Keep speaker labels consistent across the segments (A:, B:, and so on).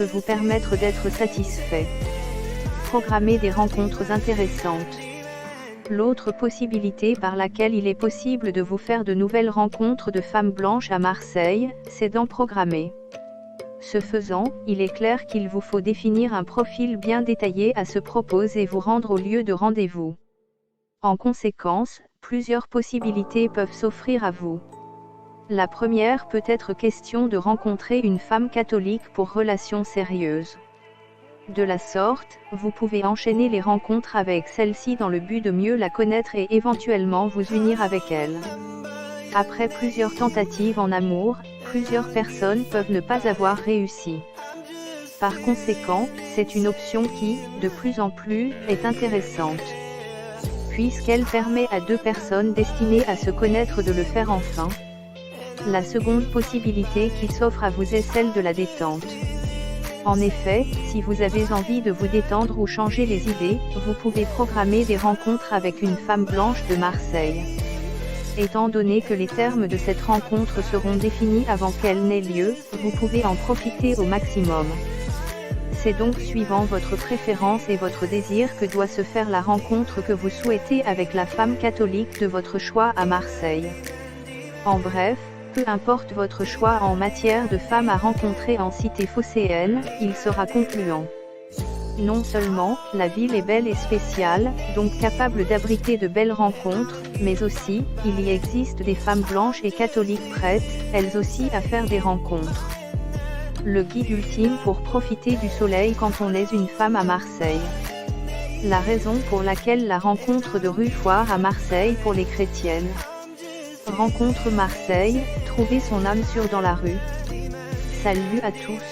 A: peut vous permettre d'être satisfait. Programmer des rencontres intéressantes. L'autre possibilité par laquelle il est possible de vous faire de nouvelles rencontres de femmes blanches à Marseille, c'est d'en programmer. Ce faisant, il est clair qu'il vous faut définir un profil bien détaillé à ce propos et vous rendre au lieu de rendez-vous. En conséquence, plusieurs possibilités peuvent s'offrir à vous. La première peut être question de rencontrer une femme catholique pour relations sérieuses. De la sorte, vous pouvez enchaîner les rencontres avec celle-ci dans le but de mieux la connaître et éventuellement vous unir avec elle. Après plusieurs tentatives en amour, plusieurs personnes peuvent ne pas avoir réussi. Par conséquent, c'est une option qui, de plus en plus, est intéressante. Puisqu'elle permet à deux personnes destinées à se connaître de le faire enfin. La seconde possibilité qui s'offre à vous est celle de la détente. En effet, si vous avez envie de vous détendre ou changer les idées, vous pouvez programmer des rencontres avec une femme blanche de Marseille. Étant donné que les termes de cette rencontre seront définis avant qu'elle n'ait lieu, vous pouvez en profiter au maximum. C'est donc suivant votre préférence et votre désir que doit se faire la rencontre que vous souhaitez avec la femme catholique de votre choix à Marseille. En bref, peu importe votre choix en matière de femmes à rencontrer en cité phocéenne, il sera concluant. Non seulement, la ville est belle et spéciale, donc capable d'abriter de belles rencontres, mais aussi, il y existe des femmes blanches et catholiques prêtes, elles aussi à faire des rencontres. Le guide ultime pour profiter du soleil quand on est une femme à Marseille. La raison pour laquelle la rencontre de rue Foire à Marseille pour les chrétiennes. Rencontre Marseille, trouver son âme sûre dans la rue. Salut à tous.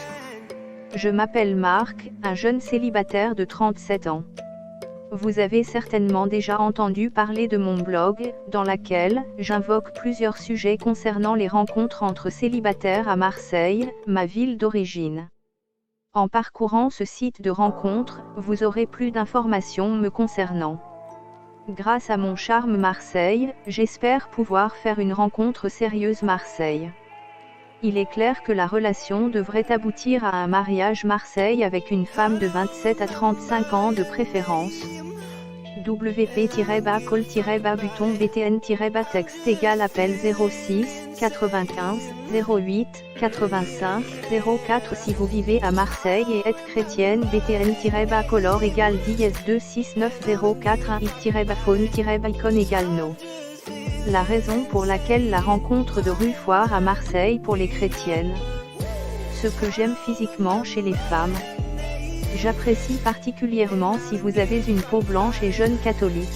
A: Je m'appelle Marc, un jeune célibataire de 37 ans. Vous avez certainement déjà entendu parler de mon blog, dans laquelle j'invoque plusieurs sujets concernant les rencontres entre célibataires à Marseille, ma ville d'origine. En parcourant ce site de rencontre, vous aurez plus d'informations me concernant. Grâce à mon charme Marseille, j'espère pouvoir faire une rencontre sérieuse Marseille. Il est clair que la relation devrait aboutir à un mariage Marseille avec une femme de 27 à 35 ans de préférence. WP-call-buton BTN-texte égale appel 06 95 08 85 04 si vous vivez à Marseille et êtes chrétienne BTN-color égale 10-26904-1-phone-icône égale no. La raison pour laquelle la rencontre de rue Foire à Marseille pour les chrétiennes. Ce que j'aime physiquement chez les femmes. J'apprécie particulièrement si vous avez une peau blanche et jeune catholique.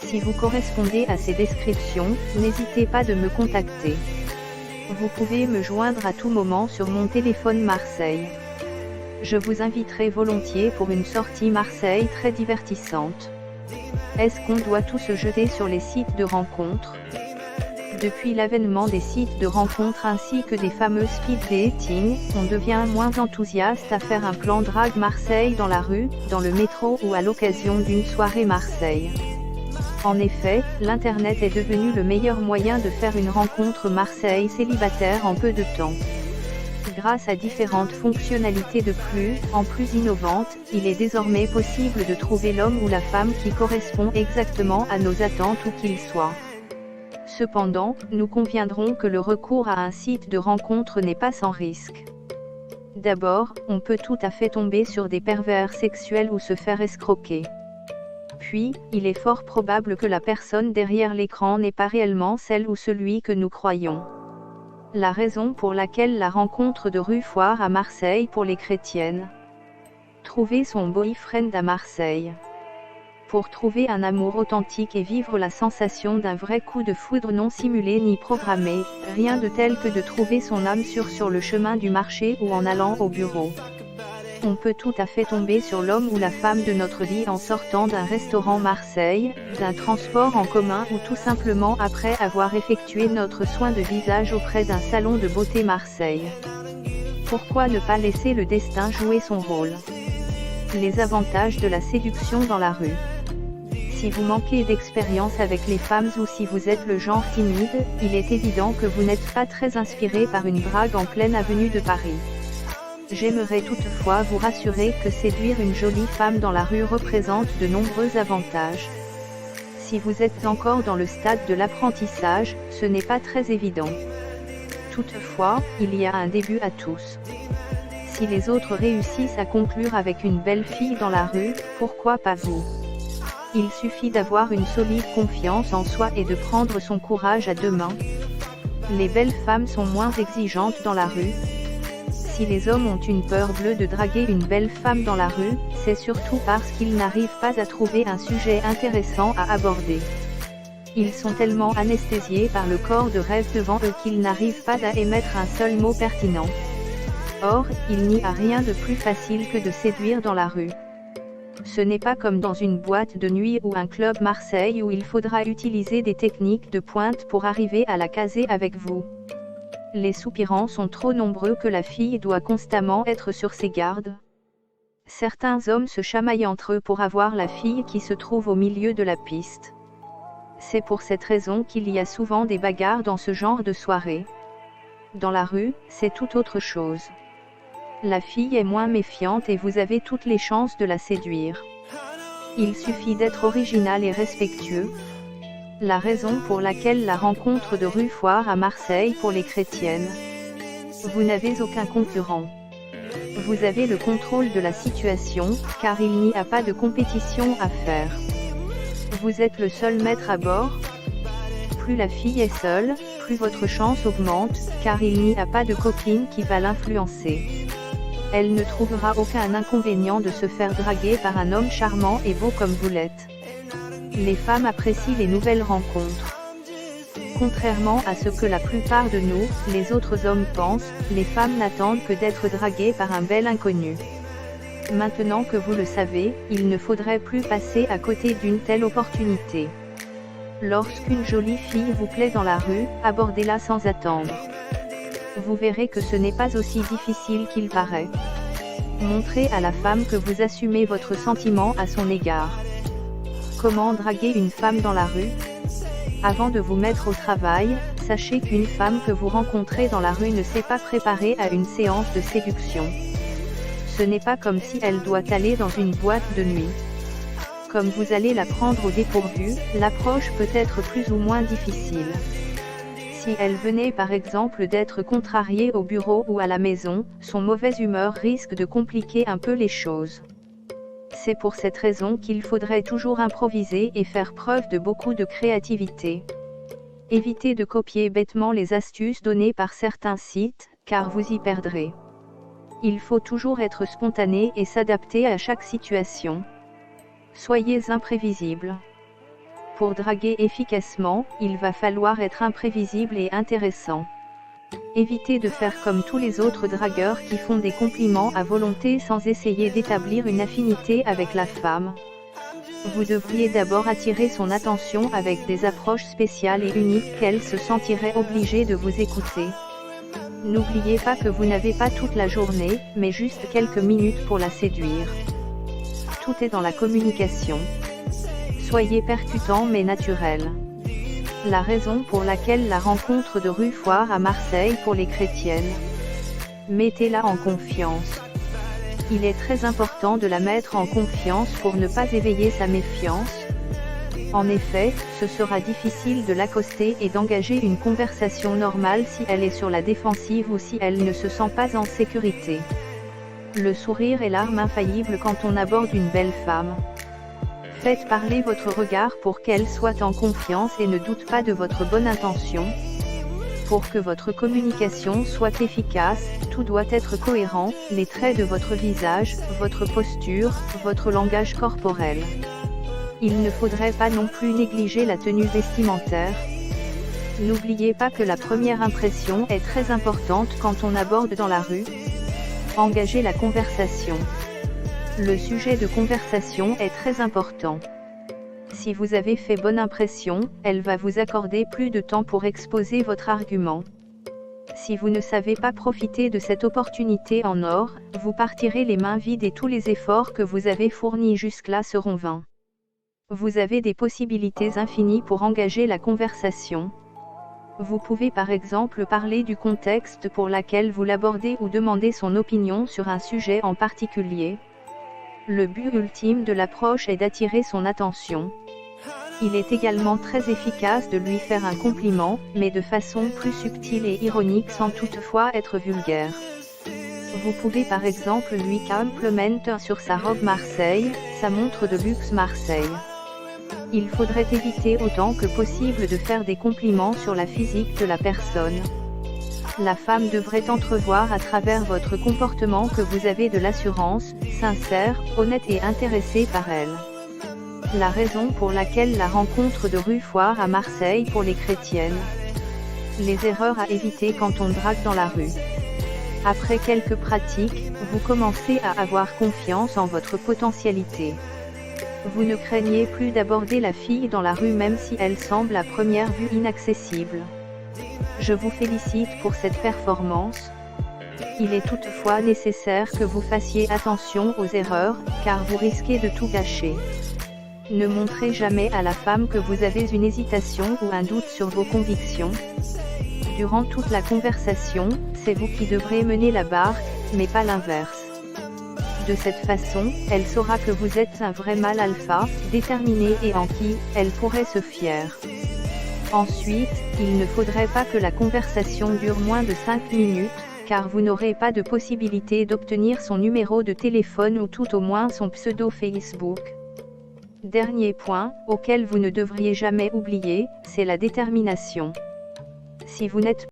A: Si vous correspondez à ces descriptions, n'hésitez pas de me contacter. Vous pouvez me joindre à tout moment sur mon téléphone Marseille. Je vous inviterai volontiers pour une sortie Marseille très divertissante. Est-ce qu'on doit tout se jeter sur les sites de rencontres? Depuis l'avènement des sites de rencontres ainsi que des fameux speed dating, on devient moins enthousiaste à faire un plan drague Marseille dans la rue, dans le métro ou à l'occasion d'une soirée Marseille. En effet, l'Internet est devenu le meilleur moyen de faire une rencontre Marseille célibataire en peu de temps. Grâce à différentes fonctionnalités de plus en plus innovantes, il est désormais possible de trouver l'homme ou la femme qui correspond exactement à nos attentes où qu'il soit. Cependant, nous conviendrons que le recours à un site de rencontre n'est pas sans risque. D'abord, on peut tout à fait tomber sur des pervers sexuels ou se faire escroquer. Puis, il est fort probable que la personne derrière l'écran n'est pas réellement celle ou celui que nous croyons. La raison pour laquelle la rencontre de rue Foire à Marseille pour les chrétiennes. Trouver son boyfriend à Marseille. Pour trouver un amour authentique et vivre la sensation d'un vrai coup de foudre non simulé ni programmé, rien de tel que de trouver son âme sûre sur le chemin du marché ou en allant au bureau. On peut tout à fait tomber sur l'homme ou la femme de notre vie en sortant d'un restaurant Marseille, d'un transport en commun ou tout simplement après avoir effectué notre soin de visage auprès d'un salon de beauté Marseille. Pourquoi ne pas laisser le destin jouer son rôle? Les avantages de la séduction dans la rue. Si vous manquez d'expérience avec les femmes ou si vous êtes le genre timide, il est évident que vous n'êtes pas très inspiré par une drague en pleine avenue de Paris. J'aimerais toutefois vous rassurer que séduire une jolie femme dans la rue représente de nombreux avantages. Si vous êtes encore dans le stade de l'apprentissage, ce n'est pas très évident. Toutefois, il y a un début à tous. Si les autres réussissent à conclure avec une belle fille dans la rue, pourquoi pas vous? Il suffit d'avoir une solide confiance en soi et de prendre son courage à deux mains. Les belles femmes sont moins exigeantes dans la rue. Si les hommes ont une peur bleue de draguer une belle femme dans la rue, c'est surtout parce qu'ils n'arrivent pas à trouver un sujet intéressant à aborder. Ils sont tellement anesthésiés par le corps de rêve devant eux qu'ils n'arrivent pas à émettre un seul mot pertinent. Or, il n'y a rien de plus facile que de séduire dans la rue. Ce n'est pas comme dans une boîte de nuit ou un club Marseille où il faudra utiliser des techniques de pointe pour arriver à la caser avec vous. Les soupirants sont trop nombreux que la fille doit constamment être sur ses gardes. Certains hommes se chamaillent entre eux pour avoir la fille qui se trouve au milieu de la piste. C'est pour cette raison qu'il y a souvent des bagarres dans ce genre de soirée. Dans la rue, c'est tout autre chose. La fille est moins méfiante et vous avez toutes les chances de la séduire. Il suffit d'être original et respectueux. La raison pour laquelle la rencontre de rue foire à Marseille pour les chrétiennes. Vous n'avez aucun concurrent. Vous avez le contrôle de la situation, car il n'y a pas de compétition à faire. Vous êtes le seul maître à bord. Plus la fille est seule, plus votre chance augmente, car il n'y a pas de copine qui va l'influencer. Elle ne trouvera aucun inconvénient de se faire draguer par un homme charmant et beau comme vous l'êtes. Les femmes apprécient les nouvelles rencontres. Contrairement à ce que la plupart de nous, les autres hommes pensent, les femmes n'attendent que d'être draguées par un bel inconnu. Maintenant que vous le savez, il ne faudrait plus passer à côté d'une telle opportunité. Lorsqu'une jolie fille vous plaît dans la rue, abordez-la sans attendre. Vous verrez que ce n'est pas aussi difficile qu'il paraît. Montrez à la femme que vous assumez votre sentiment à son égard. Comment draguer une femme dans la rue? Avant de vous mettre au travail, sachez qu'une femme que vous rencontrez dans la rue ne s'est pas préparée à une séance de séduction. Ce n'est pas comme si elle doit aller dans une boîte de nuit. Comme vous allez la prendre au dépourvu, l'approche peut être plus ou moins difficile. Si elle venait par exemple d'être contrariée au bureau ou à la maison, son mauvaise humeur risque de compliquer un peu les choses. C'est pour cette raison qu'il faudrait toujours improviser et faire preuve de beaucoup de créativité. Évitez de copier bêtement les astuces données par certains sites, car vous y perdrez. Il faut toujours être spontané et s'adapter à chaque situation. Soyez imprévisible. Pour draguer efficacement, il va falloir être imprévisible et intéressant. Évitez de faire comme tous les autres dragueurs qui font des compliments à volonté sans essayer d'établir une affinité avec la femme. Vous devriez d'abord attirer son attention avec des approches spéciales et uniques qu'elle se sentirait obligée de vous écouter. N'oubliez pas que vous n'avez pas toute la journée, mais juste quelques minutes pour la séduire. Tout est dans la communication. Soyez percutant mais naturel. La raison pour laquelle la rencontre de rue foire à Marseille pour les chrétiennes. Mettez-la en confiance. Il est très important de la mettre en confiance pour ne pas éveiller sa méfiance. En effet, ce sera difficile de l'accoster et d'engager une conversation normale si elle est sur la défensive ou si elle ne se sent pas en sécurité. Le sourire est l'arme infaillible quand on aborde une belle femme. Faites parler votre regard pour qu'elle soit en confiance et ne doute pas de votre bonne intention. Pour que votre communication soit efficace, tout doit être cohérent, les traits de votre visage, votre posture, votre langage corporel. Il ne faudrait pas non plus négliger la tenue vestimentaire. N'oubliez pas que la première impression est très importante quand on aborde dans la rue. Engagez la conversation. Le sujet de conversation est très important. Si vous avez fait bonne impression, elle va vous accorder plus de temps pour exposer votre argument. Si vous ne savez pas profiter de cette opportunité en or, vous partirez les mains vides et tous les efforts que vous avez fournis jusque-là seront vains. Vous avez des possibilités infinies pour engager la conversation. Vous pouvez par exemple parler du contexte pour lequel vous l'abordez ou demander son opinion sur un sujet en particulier. Le but ultime de l'approche est d'attirer son attention. Il est également très efficace de lui faire un compliment, mais de façon plus subtile et ironique sans toutefois être vulgaire. Vous pouvez par exemple lui complimenter sur sa robe Marseille, sa montre de luxe Marseille. Il faudrait éviter autant que possible de faire des compliments sur la physique de la personne. La femme devrait entrevoir à travers votre comportement que vous avez de l'assurance, sincère, honnête et intéressé par elle. La raison pour laquelle la rencontre de rue foire à Marseille pour les chrétiennes. Les erreurs à éviter quand on drague dans la rue. Après quelques pratiques, vous commencez à avoir confiance en votre potentialité. Vous ne craignez plus d'aborder la fille dans la rue même si elle semble à première vue inaccessible. Je vous félicite pour cette performance. Il est toutefois nécessaire que vous fassiez attention aux erreurs, car vous risquez de tout gâcher. Ne montrez jamais à la femme que vous avez une hésitation ou un doute sur vos convictions. Durant toute la conversation, c'est vous qui devrez mener la barque, mais pas l'inverse. De cette façon, elle saura que vous êtes un vrai mâle alpha, déterminé et en qui elle pourrait se fier. Ensuite, il ne faudrait pas que la conversation dure moins de 5 minutes, car vous n'aurez pas de possibilité d'obtenir son numéro de téléphone ou tout au moins son pseudo Facebook. Dernier point, auquel vous ne devriez jamais oublier, c'est la détermination. Si vous n'êtes